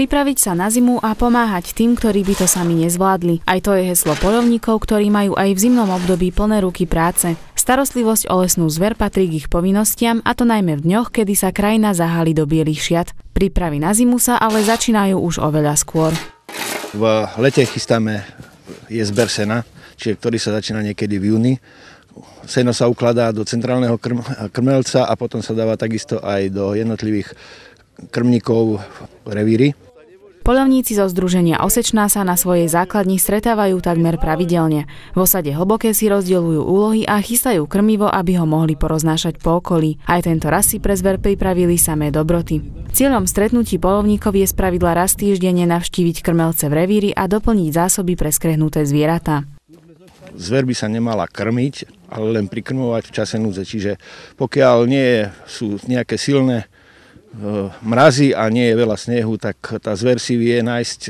Pripraviť sa na zimu a pomáhať tým, ktorí by to sami nezvládli. Aj to je heslo poľovníkov, ktorí majú aj v zimnom období plné ruky práce. Starostlivosť o lesnú zver patrí k ich povinnostiam, a to najmä v dňoch, kedy sa krajina zahalí do bielých šiat. Prípravy na zimu sa ale začínajú už oveľa skôr. V lete chystáme zber sena, ktorý sa začína niekedy v júni. Seno sa ukladá do centrálneho krmelca a potom sa dáva takisto aj do jednotlivých krmníkov revíry. Poľovníci zo združenia Osečná sa na svojej základni stretávajú takmer pravidelne. V osade Hlboké si rozdeľujú úlohy a chystajú krmivo, aby ho mohli poroznášať po okolí. Aj tento raz si pre zver pripravili samé dobroty. Cieľom stretnutí poľovníkov je spravidla raz týždenne navštíviť krmelce v revíri a doplniť zásoby pre skrehnuté zvieratá. Zver by sa nemala krmiť, ale len prikrmovať v čase núdze. Čiže pokiaľ nie sú nejaké silné mrazy a nie je veľa snehu, tak tá zver si vie nájsť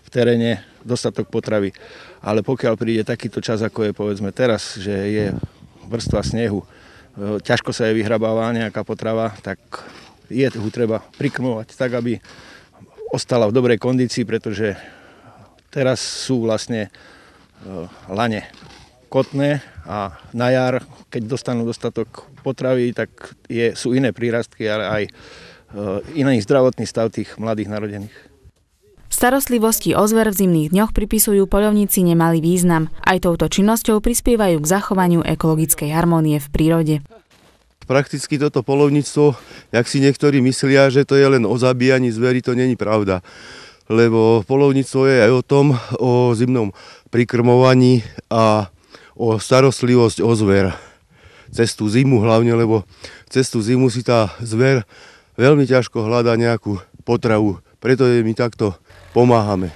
v teréne dostatok potravy. Ale pokiaľ príde takýto čas, ako je povedzme teraz, že je vrstva snehu, ťažko sa jej vyhrabáva nejaká potrava, tak je tu treba prikrmovať tak, aby ostala v dobrej kondícii, pretože teraz sú vlastne lane kotné a na jar, keď dostanú dostatok potravy, tak sú iné prírastky, ale aj iný zdravotný stav tých mladých narodených. Starostlivosti o zver v zimných dňoch pripisujú poľovníci nemalý význam. Aj touto činnosťou prispievajú k zachovaniu ekologickej harmónie v prírode. Prakticky toto poľovníctvo, jak si niektorí myslia, že to je len o zabíjaní zverí, to není pravda. Lebo poľovníctvo je aj o tom, o zimnom prikrmovaní a o starostlivosť o zver. Cez tú zimu hlavne, lebo cez tú zimu si tá zver veľmi ťažko hľadá nejakú potravu, preto my takto pomáhame.